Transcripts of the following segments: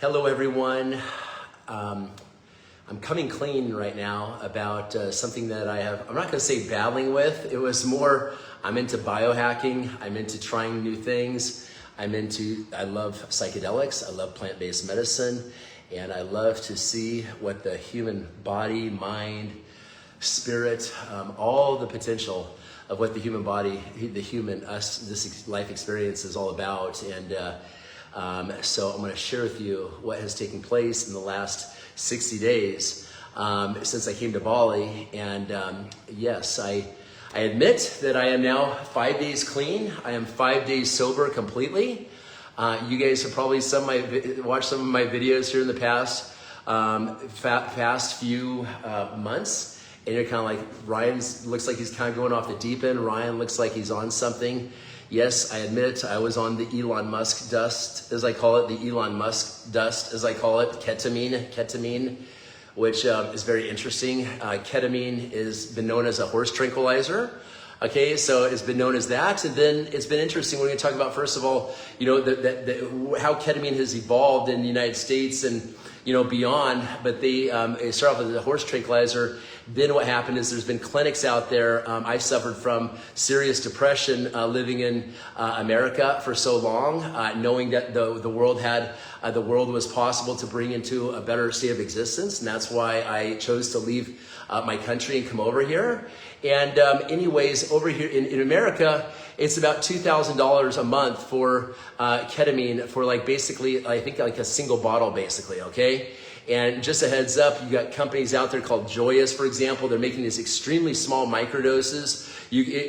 Hello everyone. I'm coming clean right now about something that I'm not going to say battling with. It was more, I'm into biohacking. I'm into trying new things. I love psychedelics. I love plant-based medicine. And I love to see what the human body, mind, spirit, all the potential of what the human body, this life experience is all about. And so I'm going to share with you what has taken place in the last 60 days since I came to Bali. And yes, I admit that I am now 5 days clean. I am 5 days sober completely. You guys have probably watched some of my videos here in the past few months. And you're kind of like, Ryan looks like he's kind of going off the deep end. Ryan looks like he's on something. Yes, I admit I was on the Elon Musk dust, as I call it, ketamine, which is very interesting. Ketamine has been known as a horse tranquilizer. Okay, so it's been known as that. And then it's been interesting. We're going to talk about, first of all, how ketamine has evolved in the United States and, beyond. But they start off with a horse tranquilizer. Then what happened is there's been clinics out there. I suffered from serious depression living in America for so long, knowing that the world was possible to bring into a better state of existence. And that's why I chose to leave my country and come over here. And anyways, over here in America, it's about $2,000 a month for ketamine for basically, I think a single bottle basically, okay? And just a heads up, you got companies out there called Joyous, for example. They're making these extremely small microdoses.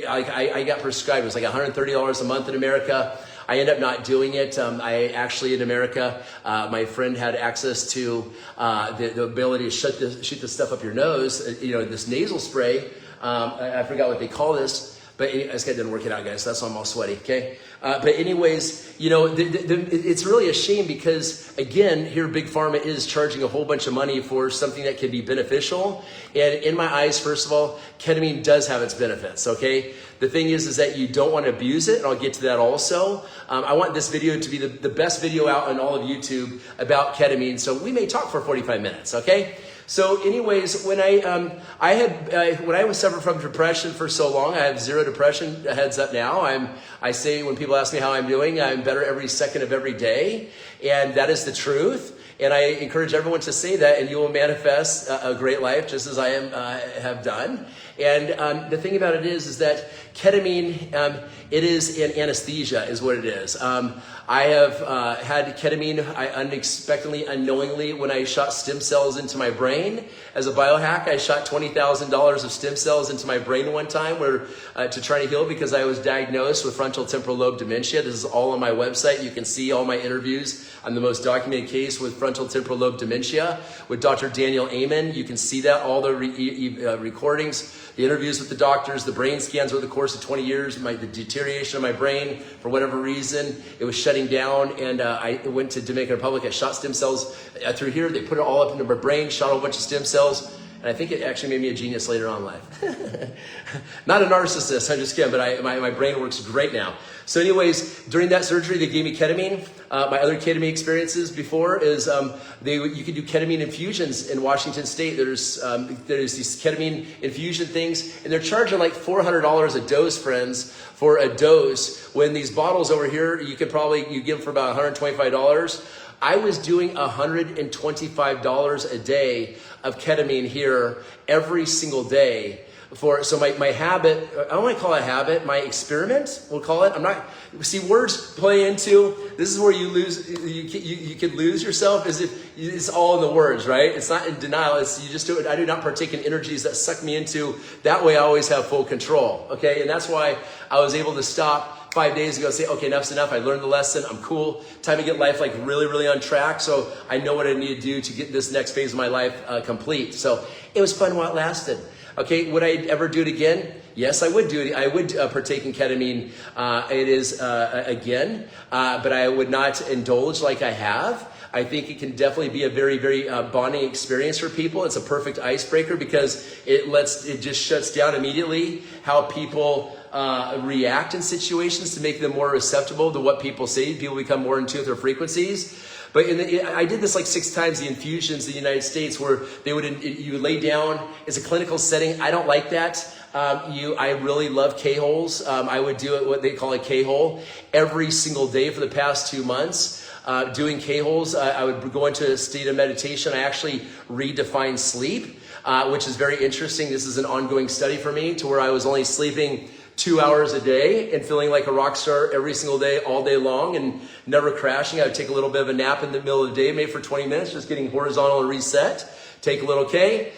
I got prescribed, it was like $130 a month in America. I ended up not doing it. I actually, in America, my friend had access to the ability to shoot this stuff up your nose, this nasal spray. I forgot what they call this. But this guy didn't work it out, guys. That's why I'm all sweaty, okay? But anyways, it's really a shame because, again, here Big Pharma is charging a whole bunch of money for something that can be beneficial. And in my eyes, first of all, ketamine does have its benefits, okay? The thing is that you don't want to abuse it, and I'll get to that also. I want this video to be the best video out on all of YouTube about ketamine, so we may talk for 45 minutes, okay? So anyways, when I was suffering from depression for so long, I have zero depression, heads up now. I say when people ask me how I'm doing, I'm better every second of every day. And that is the truth. And I encourage everyone to say that, and you will manifest a great life just as I have done. And the thing about it is that ketamine, it is an anesthesia is what it is. I have had ketamine unexpectedly, unknowingly, when I shot stem cells into my brain. As a biohack, I shot $20,000 of stem cells into my brain one time to try to heal because I was diagnosed with frontal temporal lobe dementia. This is all on my website. You can see all my interviews. I'm the most documented case with frontal temporal lobe dementia with Dr. Daniel Amen. You can see that, all the recordings, the interviews with the doctors, the brain scans over the course of 20 years, the deterioration of my brain, for whatever reason, it was shutting down, and I went to Dominican Republic. I shot stem cells through here. They put it all up into my brain, shot a whole bunch of stem cells, and I think it actually made me a genius later on in life. Not a narcissist, I'm just kidding, but my brain works great now. So anyways, during that surgery, they gave me ketamine. My other ketamine experiences before is you can do ketamine infusions in Washington State. There's these ketamine infusion things, and they're charging like $400 a dose, friends, for a dose. When these bottles over here, you give them for about $125. I was doing $125 a day of ketamine here every single day. So my habit, I don't want to call it a habit, my experiment, we'll call it. Words play into, this is where you could lose yourself, is if it's all in the words, right? It's not in denial, it's you just do it. I do not partake in energies that suck me into, that way I always have full control, okay? And that's why I was able to stop 5 days ago and say, okay, enough's enough, I learned the lesson, I'm cool, time to get life really, really on track, so I know what I need to do to get this next phase of my life complete. So it was fun while it lasted. Okay, would I ever do it again? Yes, I would do it. I would partake in ketamine. But I would not indulge like I have. I think it can definitely be a very, very bonding experience for people. It's a perfect icebreaker because it just shuts down immediately how people react in situations to make them more receptible to what people say. People become more in tune with their frequencies. But I did this like 6 times, the infusions in the United States, where you would lay down. It's a clinical setting. I don't like that. I really love K-holes. I would do it, what they call a K-hole, every single day for the past 2 months. Doing K-holes, I would go into a state of meditation. I actually redefined sleep, which is very interesting. This is an ongoing study for me, to where I was only sleeping 2 hours a day and feeling like a rock star every single day, all day long, and never crashing. I would take a little bit of a nap in the middle of the day, maybe for 20 minutes, just getting horizontal and reset. Take a little K.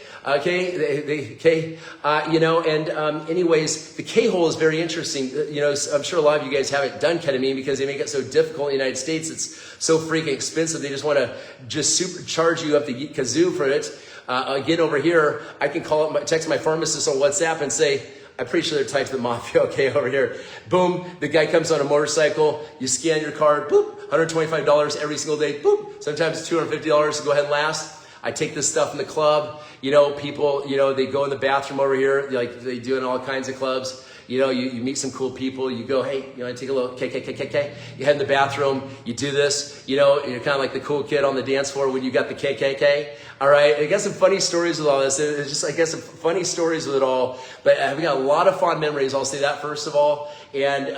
Anyways, the K-hole is very interesting. I'm sure a lot of you guys haven't done ketamine because they make it so difficult in the United States. It's so freaking expensive. They just want to just supercharge you up the kazoo for it. Again, over here, I can text my pharmacist on WhatsApp and say, I'm pretty sure they're tied to the mafia. Okay, over here. Boom, the guy comes on a motorcycle, you scan your card, boop, $125 every single day, boop. Sometimes it's $250 to go ahead and last. I take this stuff in the club. People, they go in the bathroom over here, like they do in all kinds of clubs. You meet some cool people. You go, hey, take a little KKKKK. You head in the bathroom. You do this. You're kind of like the cool kid on the dance floor when you got the KKK. All right. I got some funny stories with all this. It's just, I guess, some funny stories with it all. But we got a lot of fond memories. I'll say that first of all. And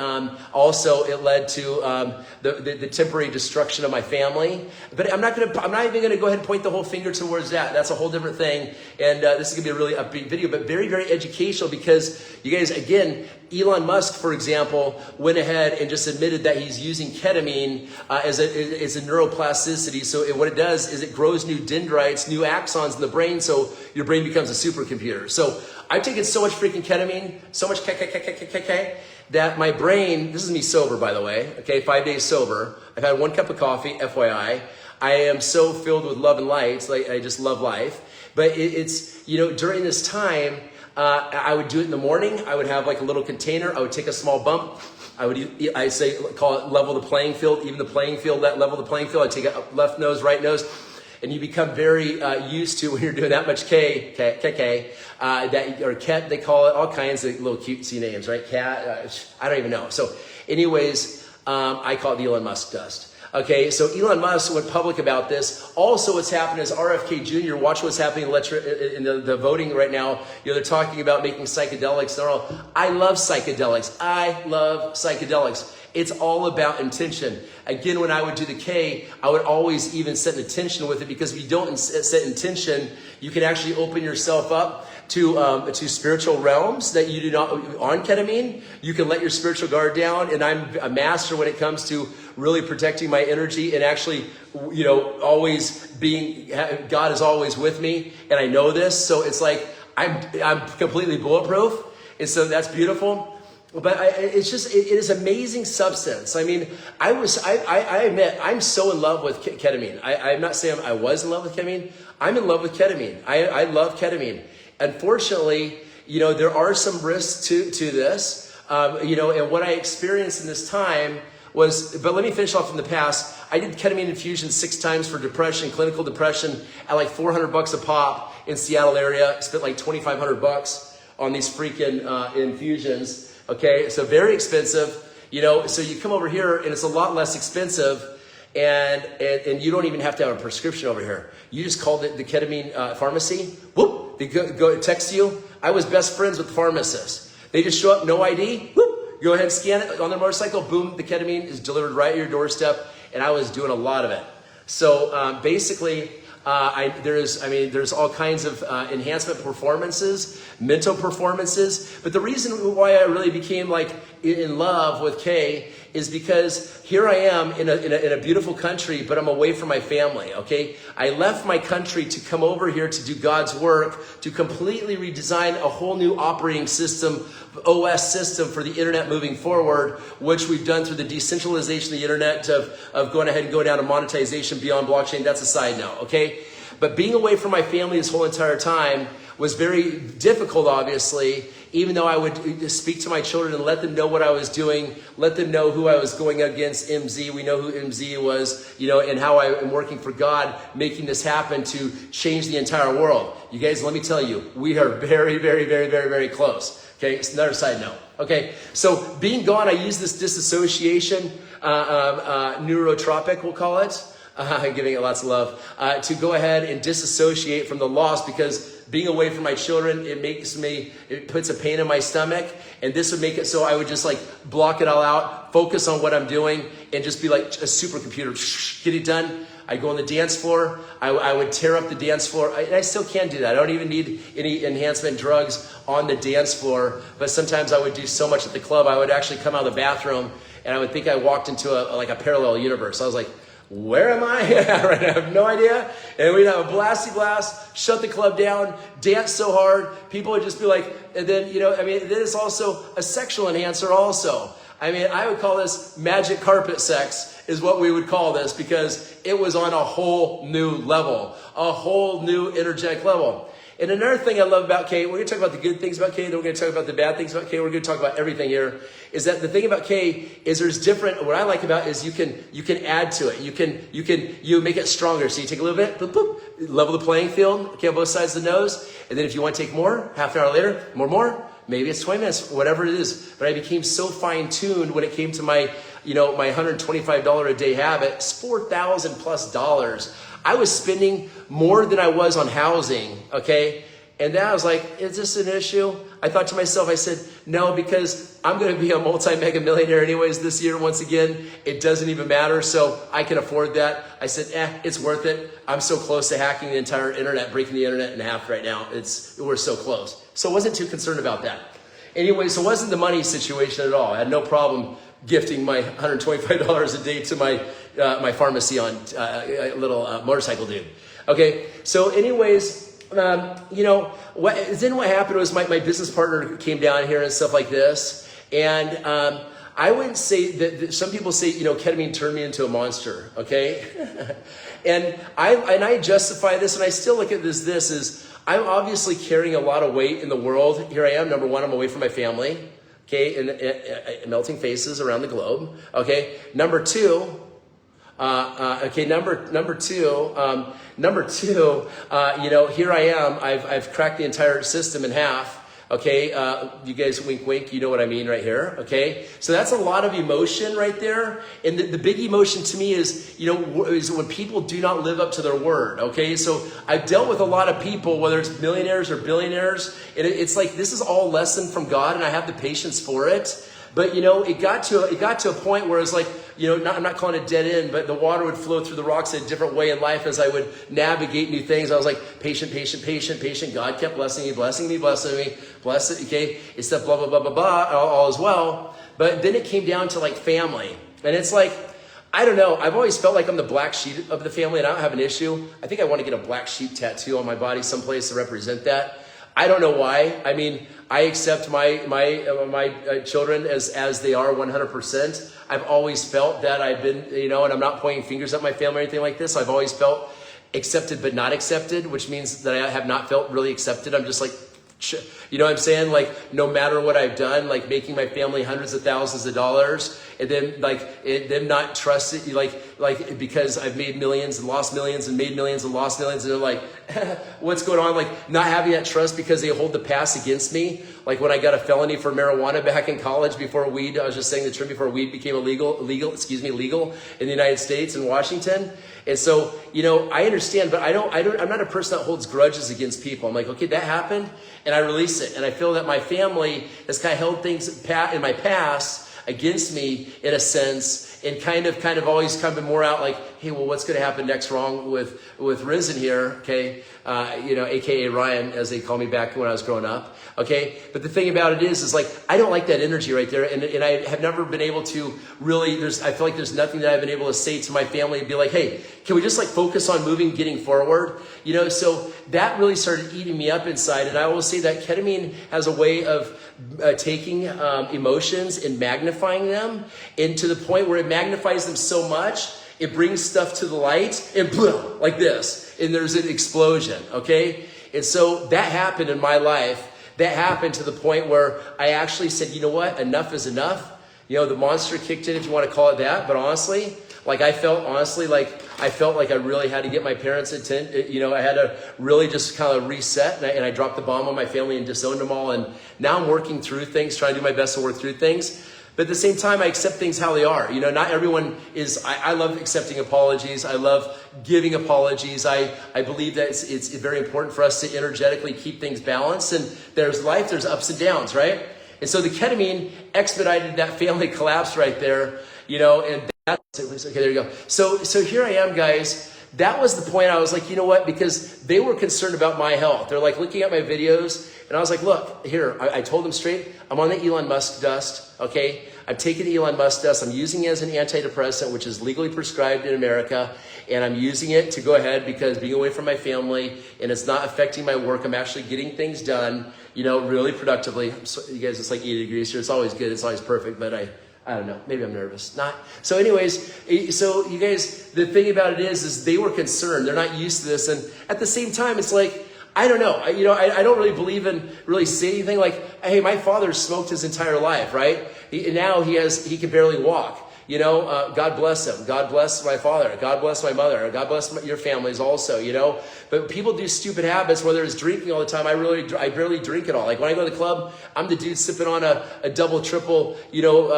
also, it led to the temporary destruction of my family. But I'm not even gonna go ahead and point the whole finger towards that. That's a whole different thing. And this is gonna be a really upbeat video, but very, very educational, because you guys, again, Elon Musk, for example, went ahead and just admitted that he's using ketamine as a neuroplasticity. So what it does is it grows new dendrites, new axons in the brain, so your brain becomes a supercomputer. So I've taken so much freaking ketamine, so much KKKKKK, that my brain, this is me sober, by the way, okay, 5 days sober. I've had 1 cup of coffee, FYI. I am so filled with love and light, like I just love life. But it's during this time, I would do it in the morning. I would have like a little container. I would take a small bump. Call it level the playing field, even the playing field, level the playing field. I'd take a left nose, right nose. And you become very used to, when you're doing that much or ket, they call it, all kinds of little cutesy names, right? Cat, I don't even know. So anyways, I call it the Elon Musk dust. Okay, so Elon Musk went public about this. Also, what's happened is RFK Jr., watch what's happening in the voting right now. They're talking about making psychedelics. I love psychedelics. I love psychedelics. It's all about intention. Again, when I would do the K, I would always even set an intention with it, because if you don't set intention, you can actually open yourself up to spiritual realms that you do not, on ketamine. You can let your spiritual guard down, and I'm a master when it comes to really protecting my energy and actually, always being, God is always with me, and I know this, so it's like I'm completely bulletproof, and so that's beautiful. But it is amazing substance. I mean, I admit, I'm so in love with ketamine. I'm not saying I was in love with ketamine. I'm in love with ketamine. I love ketamine. Unfortunately, there are some risks to this. And what I experienced in this time was, but let me finish off in the past. I did ketamine infusion 6 times for depression, clinical depression, at like $400 a pop in Seattle area. Spent like $2,500 on these freaking infusions. Okay, so very expensive, so you come over here and it's a lot less expensive, and you don't even have to have a prescription over here. You just called it the ketamine pharmacy, whoop, they go text you. I was best friends with the pharmacist. They just show up, no ID, whoop, go ahead and scan it on their motorcycle, boom, the ketamine is delivered right at your doorstep, and I was doing a lot of it. So basically, there's all kinds of enhancement performances, mental performances. But the reason why I really became like in love with K is because here I am in a beautiful country, but I'm away from my family, okay? I left my country to come over here to do God's work, to completely redesign a whole new operating system, OS system for the internet moving forward, which we've done through the decentralization of the internet of going ahead and going down to monetization beyond blockchain. That's a side note, okay? But being away from my family this whole entire time was very difficult, obviously, even though I would speak to my children and let them know what I was doing, let them know who I was going against, MZ. We know who MZ was, and how I am working for God, making this happen to change the entire world. You guys, let me tell you, we are very, very, very, very, very close. Okay, it's another side note. Okay, so being gone, I use this disassociation neurotropic, we'll call it. I'm giving it lots of love, to go ahead and disassociate from the loss, because being away from my children, it puts a pain in my stomach, and this would make it so I would just like block it all out, focus on what I'm doing, and just be like a supercomputer, get it done. I go on the dance floor, I would tear up the dance floor. I still can do that. I don't even need any enhancement drugs on the dance floor, but sometimes I would do so much at the club, I would actually come out of the bathroom, and I would think I walked into a parallel universe. I was like, where am I? I have no idea. And we'd have a blasty blast, shut the club down, dance so hard, people would just be like, and then, then it's also a sexual enhancer also. I would call this magic carpet sex is what we would call this, because it was on a whole new level, a whole new energetic level. And another thing I love about K, we're going to talk about the good things about K, then we're going to talk about the bad things about K, we're going to talk about everything here, is that the thing about K is there's different, what I like about it is you can add to it. You make it stronger. So you take a little bit, boop, boop, level the playing field, okay, on both sides of the nose, and then if you want to take more, half an hour later, more, maybe it's 20 minutes, whatever it is. But I became so fine-tuned when it came to my, my $125 a day habit, it's $4,000 plus. I was spending more than I was on housing, okay? And then I was like, is this an issue? I thought to myself, I said, no, because I'm going to be a multi-mega millionaire anyways this year. Once again, it doesn't even matter, so I can afford that. I said, it's worth it. I'm so close to hacking the entire internet, breaking the internet in half right now. We're so close. So I wasn't too concerned about that. Anyway, so it wasn't the money situation at all. I had no problem gifting my $125 a day to my pharmacy on a little motorcycle dude. Okay, so anyways, what happened was my business partner came down here and stuff like this, and I wouldn't say that some people say, ketamine turned me into a monster, okay? and I justify this, and I still look at this is I'm obviously carrying a lot of weight in the world. Here I am, number one, I'm away from my family, okay, and melting faces around the globe, okay? Number two, here I am, I've cracked the entire system in half, okay? You guys wink, wink, you know what I mean right here, okay? So that's a lot of emotion right there. And the big emotion to me is, is when people do not live up to their word, okay? So I've dealt with a lot of people, whether it's millionaires or billionaires, and it's like, this is all lesson from God, and I have the patience for it. But it got to a point where it's like, I'm not calling it dead end, but the water would flow through the rocks in a different way in life as I would navigate new things. I was like, patient. God kept blessing me, bless it, okay? It's stuff, blah, blah, blah, blah, blah, all as well. But then it came down to like family. And it's like, I don't know. I've always felt like I'm the black sheep of the family, and I don't have an issue. I think I want to get a black sheep tattoo on my body someplace to represent that. I don't know why. I accept my children as they are 100%. I've always felt that I've been, and I'm not pointing fingers at my family or anything like this. I've always felt accepted but not accepted, which means that I have not felt really accepted. I'm just like, you know what I'm saying? Like, no matter what I've done, like making my family hundreds of thousands of dollars, and then them not trust it, like because I've made millions and lost millions and made millions and lost millions, and they're like, what's going on? Like, not having that trust because they hold the past against me. Like when I got a felony for marijuana back in college before weed, I was just saying the term, before weed became legal in the United States and Washington. And so, I understand, but I'm not a person that holds grudges against people. I'm like, okay, that happened, and I release it. And I feel that my family has kind of held things in my past against me in a sense, and kind of always come more out like, hey, well, what's going to happen next wrong with RYZN here, okay? AKA Ryan, as they call me back when I was growing up, okay? But the thing about it is like, I don't like that energy right there, and I have never been able to really, I feel like there's nothing that I've been able to say to my family and be like, hey, can we just like focus on moving, getting forward? So that really started eating me up inside, and I will say that ketamine has a way of taking emotions and magnifying them, and to the point where it magnifies them so much, it brings stuff to the light, and boom, like this, and there's an explosion, okay? And so that happened in my life. That happened to the point where I actually said, you know what, enough is enough. The monster kicked in, if you want to call it that, but honestly, Like I felt honestly, I felt like I really had to get my parents' attention. You know, I had to really just kind of reset, and I dropped the bomb on my family and disowned them all. And now I'm working through things, trying to do my best to work through things. But at the same time, I accept things how they are. You know, not everyone is, I love accepting apologies. I love giving apologies. I believe that it's very important for us to energetically keep things balanced. And there's life, there's ups and downs, right? And so the ketamine expedited that family collapse right there, you know, and that's, okay, there you go. So here I am, guys. That was the point. I was like, you know what? Because they were concerned about my health. They're like looking at my videos, and I was like, look, here, I told them straight, I'm on the Elon Musk dust, okay? I'm taking the Elon Musk dust. I'm using it as an antidepressant, which is legally prescribed in America, and I'm using it to go ahead because being away from my family, and it's not affecting my work. I'm actually getting things done, you know, really productively. So, you guys, it's like 80 degrees here. It's always good. It's always perfect, but I don't know. Maybe I'm nervous. Not. So anyways, so you guys, the thing about it is they were concerned. They're not used to this. And at the same time, it's like, I don't know. I don't really believe in really saying anything like, hey, my father smoked his entire life, right? Now he can barely walk. You know, God bless him. God bless my father. God bless my mother. God bless your families also, you know. But people do stupid habits, whether it's drinking all the time. I barely drink at all. Like when I go to the club, I'm the dude sipping on a double, triple, you know,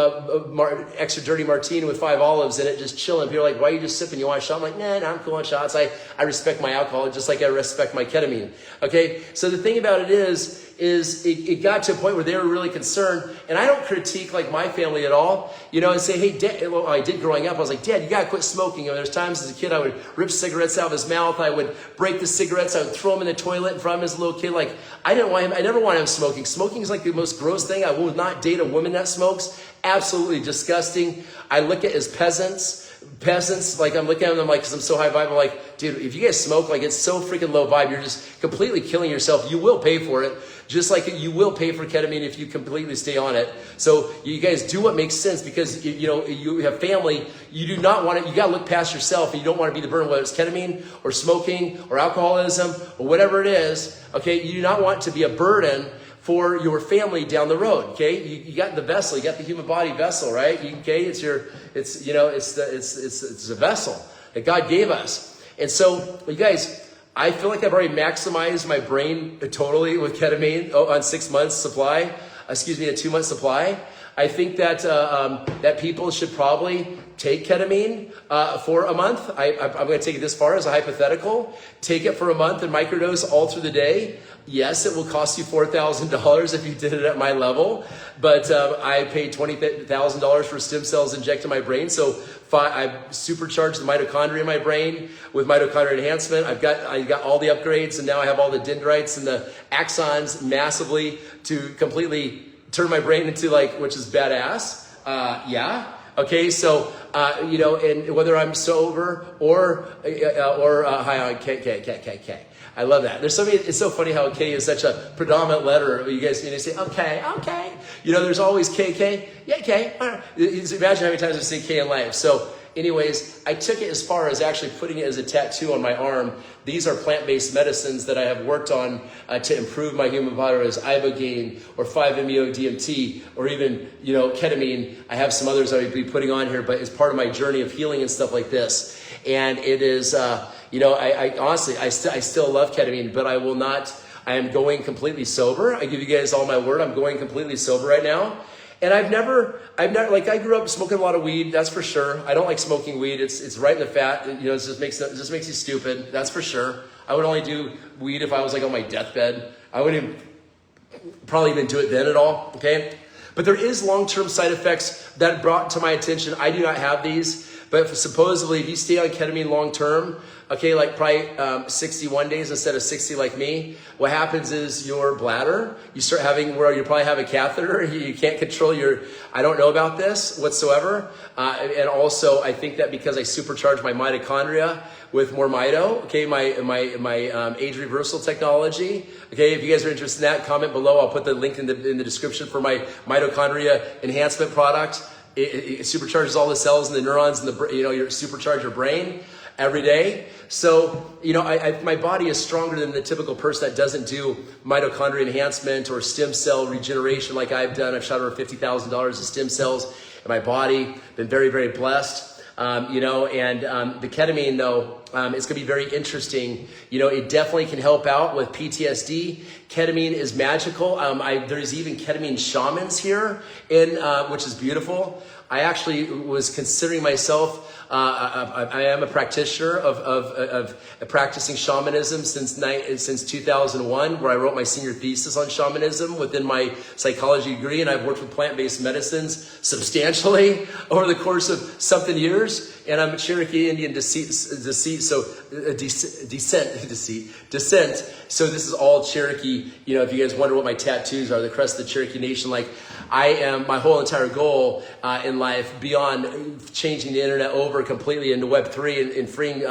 extra dirty martini with 5 olives in it, just chilling. People are like, why are you just sipping? You want a shot? I'm like, nah, I'm cool on shots. I respect my alcohol just like I respect my ketamine. Okay? So the thing about it is it got to a point where they were really concerned, and I don't critique like my family at all, you know, and say, hey, Dad, well, I did growing up, I was like, Dad, you gotta quit smoking. You know, there's times as a kid I would rip cigarettes out of his mouth, I would break the cigarettes, I would throw them in the toilet in front of him as a little kid. Like, I never wanted him smoking. Smoking is like the most gross thing. I will not date a woman that smokes. Absolutely disgusting. I look at as peasants, like I'm looking at them like, because I'm so high vibe, I'm like, dude, if you guys smoke, like it's so freaking low vibe, you're just completely killing yourself. You will pay for it, just like you will pay for ketamine if you completely stay on it. So you guys do what makes sense, because you know, you have family, you do not want to, you got to look past yourself, and you don't want to be the burden, whether it's ketamine or smoking or alcoholism or whatever it is, okay? You do not want to be a burden for your family down the road, okay? You got the vessel, you got the human body vessel, right? Okay, it's a vessel that God gave us. And so, you guys, I feel like I've already maximized my brain totally with ketamine on 6 months supply, a 2-month supply. I think that that people should probably take ketamine for a month. I'm going to take it this far as a hypothetical. Take it for a month and microdose all through the day. Yes, it will cost you $4,000 if you did it at my level, but I paid $20,000 for stem cells injected in my brain. So I've supercharged the mitochondria in my brain with mitochondria enhancement. I got all the upgrades, and now I have all the dendrites and the axons massively to completely turn my brain into which is badass. Yeah. Okay, so you know, and whether I'm sober or high on K. I love that. There's so many. It's so funny how K is such a predominant letter. You guys, say okay. You know, there's always KK. Yeah, K. Imagine how many times I say K in life. So, anyways, I took it as far as actually putting it as a tattoo on my arm. These are plant-based medicines that I have worked on to improve my human body, as ibogaine or 5-MeO-DMT or even, you know, ketamine. I have some others I would be putting on here, but it's part of my journey of healing and stuff like this. And it is, you know, I honestly, I still love ketamine, but I will not. I am going completely sober. I give you guys all my word. I'm going completely sober right now. And I've never, like, I grew up smoking a lot of weed, that's for sure. I don't like smoking weed. It's right in the fat. You know, it just makes you stupid. That's for sure. I would only do weed if I was like on my deathbed. I wouldn't probably even do it then at all. Okay. But there is long-term side effects that brought to my attention. I do not have these, but supposedly if you stay on ketamine long-term, okay, like probably 61 days instead of 60 like me, what happens is your bladder, you start having, where you probably have a catheter, you can't control I don't know about this whatsoever. And also I think that because I supercharge my mitochondria with more mito, okay, my age reversal technology, okay, if you guys are interested in that, comment below. I'll put the link in the description for my mitochondria enhancement product. It supercharges all the cells and the neurons and you supercharge your brain every day. So, you know, my body is stronger than the typical person that doesn't do mitochondria enhancement or stem cell regeneration like I've done. I've shot over $50,000 of stem cells in my body. Been very, very blessed. The ketamine, though, it's going to be very interesting. It definitely can help out with PTSD. Ketamine is magical. There's even ketamine shamans here, which is beautiful. I actually was considering myself, I am a practitioner of practicing shamanism since 2001, where I wrote my senior thesis on shamanism within my psychology degree, and I've worked with plant-based medicines substantially over the course of something years. And I'm Cherokee Indian descent. So this is all Cherokee. If you guys wonder what my tattoos are, the crest of the Cherokee Nation, my whole entire goal in life, beyond changing the internet over completely into Web3 and freeing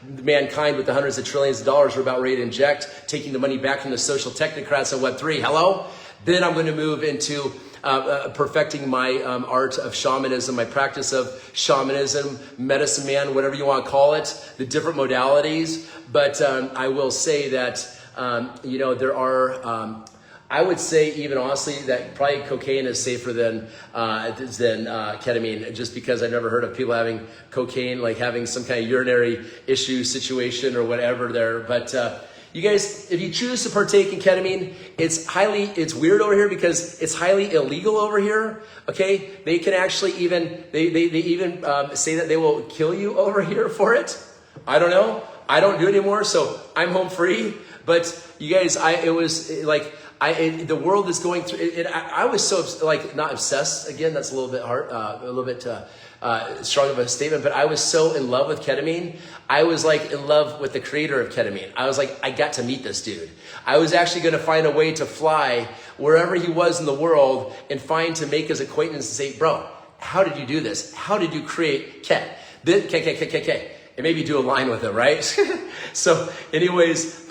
mankind with the hundreds of trillions of dollars we're about ready to inject, taking the money back from the social technocrats on Web3. Hello? Then I'm going to move into perfecting my art of shamanism, my practice of shamanism, medicine man, whatever you want to call it, the different modalities. But I will say that, there are... I would say, even honestly, that probably cocaine is safer than ketamine, just because I've never heard of people having cocaine, having some kind of urinary issue situation or whatever there. But you guys, if you choose to partake in ketamine, it's weird over here because it's highly illegal over here. Okay, they can actually even they even say that they will kill you over here for it. I don't know. I don't do it anymore, so I'm home free. But you guys, the world is going through it. I was so not obsessed. Again, that's a little bit hard, a little bit strong of a statement. But I was so in love with ketamine. I was in love with the creator of ketamine. I was I got to meet this dude. I was actually going to find a way to fly wherever he was in the world and to make his acquaintance and say, bro, how did you do this? How did you create K? And maybe do a line with it, right? So anyways,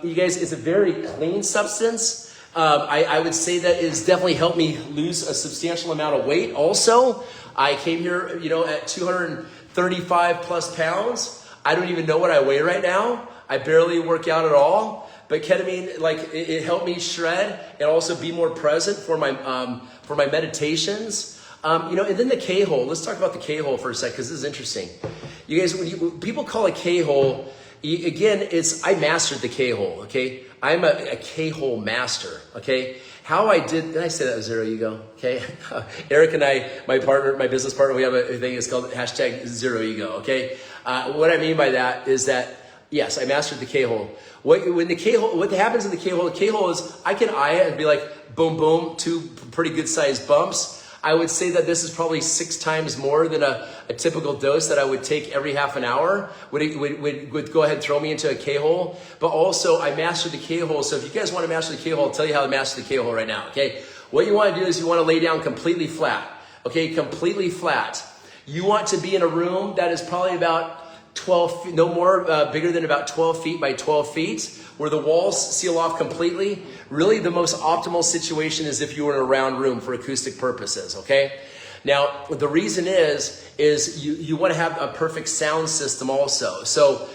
you guys, it's a very clean substance. I would say that it's definitely helped me lose a substantial amount of weight also. I came here, at 235 plus pounds. I don't even know what I weigh right now. I barely work out at all. But ketamine, it helped me shred and also be more present for my meditations. And then the K-hole. Let's talk about the K-hole for a sec, because this is interesting. You guys, when people call it K-hole, again, I mastered the K-hole, okay? I'm a K-hole master, okay? How I did I say that with zero ego, okay? Eric and I, my business partner, we have a thing, it's called #0ego, okay? What I mean by that is that, yes, I mastered the K-hole. What happens in the K-hole is I can eye it and be like, boom, boom, 2 pretty good sized bumps. I would say that this is probably 6 times more than a typical dose that I would take every half an hour would go ahead and throw me into a K-hole. But also I mastered the K-hole. So if you guys want to master the K-hole, I'll tell you how to master the K-hole right now, okay? What you want to do is you want to lay down completely flat, okay? Completely flat. You want to be in a room that is probably about 12 feet, no more bigger than about 12 feet by 12 feet, where the walls seal off completely. Really, the most optimal situation is if you were in a round room for acoustic purposes, okay? Now, the reason is you want to have a perfect sound system also. So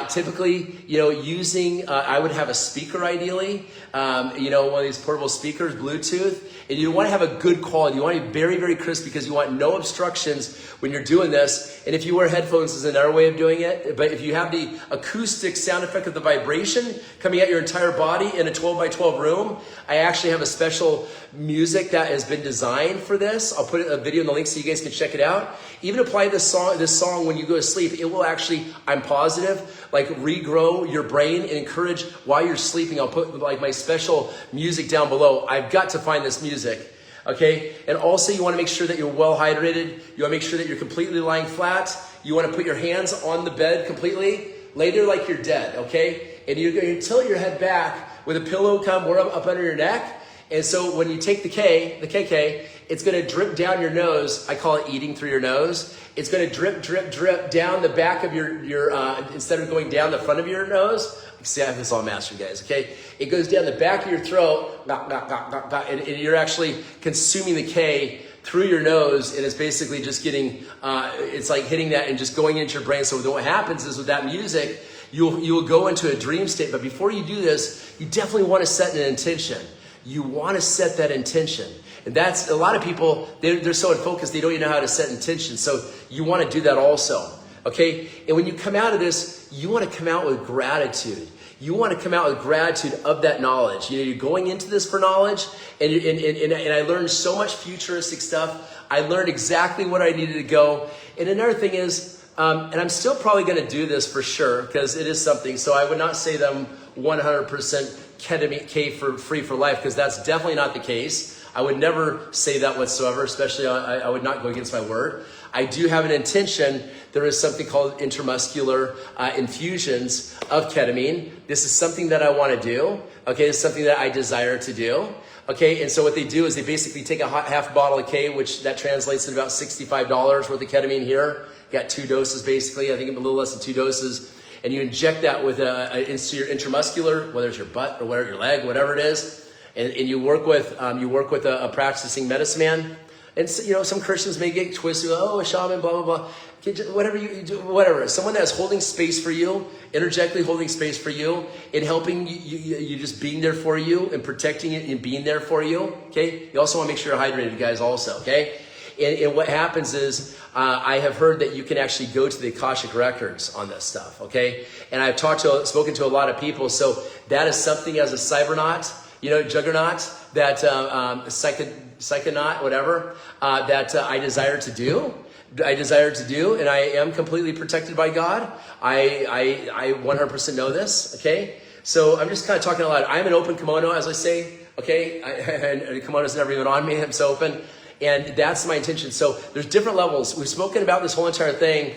typically, using, I would have a speaker ideally, one of these portable speakers, Bluetooth, and you want to have a good quality. You want to be very, very crisp because you want no obstructions when you're doing this. And if you wear headphones, is another way of doing it. But if you have the acoustic sound effect of the vibration coming at your entire body in a 12 by 12 room, I actually have a special music that has been designed for this. I'll put a video in the link so you guys can check it out. Even apply this song when you go to sleep. It will actually, I'm positive, regrow your brain and encourage while you're sleeping. I'll put my special music down below. I've got to find this music, okay? And also you want to make sure that you're well hydrated. You want to make sure that you're completely lying flat. You want to put your hands on the bed completely. Lay there like you're dead, okay? And you're going to tilt your head back with a pillow more up under your neck. And so when you take the KK, it's going to drip down your nose. I call it eating through your nose. It's going to drip, drip, drip down the back of your instead of going down the front of your nose. See, I have this all mastered, guys, okay? It goes down the back of your throat, and you're actually consuming the K through your nose, and it's basically just getting, it's like hitting that and just going into your brain. So what happens is with that music, you'll go into a dream state. But before you do this, you definitely want to set an intention. You want to set that intention. And that's, a lot of people, they're so focused, they don't even know how to set intention. So you want to do that also, okay? And when you come out of this, you want to come out with gratitude. You want to come out with gratitude of that knowledge. You know, you're going into this for knowledge, and I learned so much futuristic stuff. I learned exactly what I needed to go. And another thing is, and I'm still probably going to do this for sure, because it is something. So I would not say that I'm 100% ketamine for free for life, because that's definitely not the case. I would never say that whatsoever, especially I would not go against my word. I do have an intention. There is something called intramuscular infusions of ketamine. This is something that I want to do. Okay, it's something that I desire to do. Okay, and so what they do is they basically take a half bottle of K, which that translates to about $65 worth of ketamine here. You got 2 doses basically, I think a little less than 2 doses. And you inject that with into your intramuscular, whether it's your butt or whatever, your leg, whatever it is. And you work with a practicing medicine man. And so, you know, some Christians may get twisted, oh, a shaman, blah, blah, blah. Whatever you do, whatever. Someone that's holding space for you, energetically holding space for you, and helping you just being there for you and protecting it and being there for you, okay? You also want to make sure you're hydrated, guys, also, okay? And what happens is, I have heard that you can actually go to the Akashic records on this stuff, okay? And I've spoken to a lot of people, so that is something as a cybernaut, you know, juggernaut, that psychonaut, whatever, that I desire to do. And I am completely protected by God. I 100% know this, okay? So I'm just kind of talking a lot. I'm an open kimono, as I say, okay? And the kimono's never even on me, I'm so open. And that's my intention. So there's different levels. We've spoken about this whole entire thing,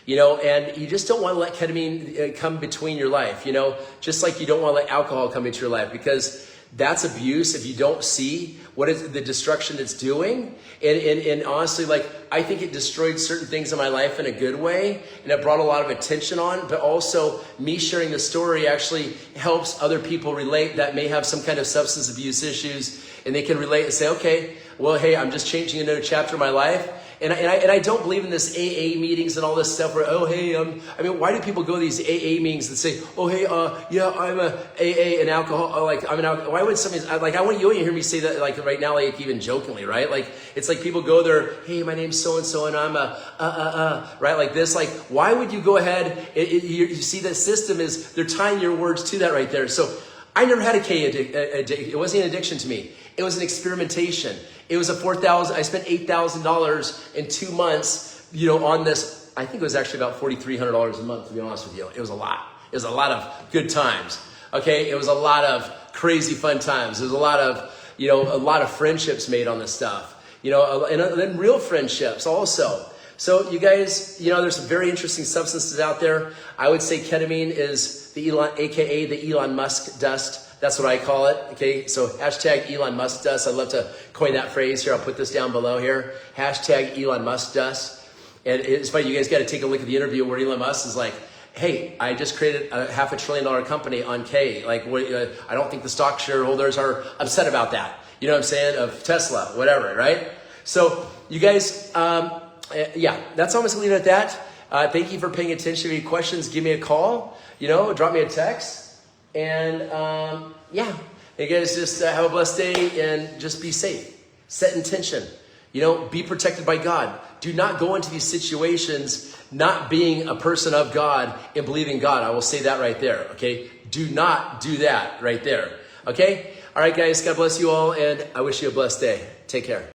you know, and you just don't want to let ketamine come between your life, you know, just like you don't want to let alcohol come into your life, because that's abuse if you don't see what is the destruction it's doing. And honestly, like, I think it destroyed certain things in my life in a good way, and it brought a lot of attention on, but also me sharing the story actually helps other people relate that may have some kind of substance abuse issues, and they can relate and say, okay, well, hey, I'm just changing another chapter of my life. And I don't believe in this AA meetings and all this stuff where, oh, hey, I mean, why do people go to these AA meetings and say, oh, hey, yeah, I'm a AA and alcohol, like, I'm an alcohol. Why would somebody, like, you wouldn't hear me say that, like, right now, like, even jokingly, right? Like, it's like people go there, hey, my name's so-and-so, and I'm right, like this. Like, why would you go ahead, you see the system is, they're tying your words to that right there. So I never had a K addiction. It wasn't an addiction to me. It was an experimentation. It was I spent $8,000 in 2 months, you know, on this. I think it was actually about $4,300 a month, to be honest with you. It was a lot. It was a lot of good times. Okay. It was a lot of crazy fun times. There was a lot of friendships made on this stuff, you know, and then real friendships also. So you guys, you know, there's some very interesting substances out there. I would say ketamine is AKA the Elon Musk dust. That's what I call it, okay? So hashtag Elon Musk dust. I'd love to coin that phrase here. I'll put this down below here. Hashtag Elon Musk dust. And it's funny, you guys got to take a look at the interview where Elon Musk is like, hey, I just created a $500 billion company on K. Like, I don't think the stock shareholders are upset about that. You know what I'm saying? Of Tesla, whatever, right? So you guys, yeah, that's almost leave it at that. Thank you for paying attention. If you have any questions, give me a call, you know, drop me a text. And yeah, you guys just have a blessed day and just be safe. Set intention. You know, be protected by God. Do not go into these situations not being a person of God and believing God. I will say that right there, okay? Do not do that right there, okay? All right, guys, God bless you all, and I wish you a blessed day. Take care.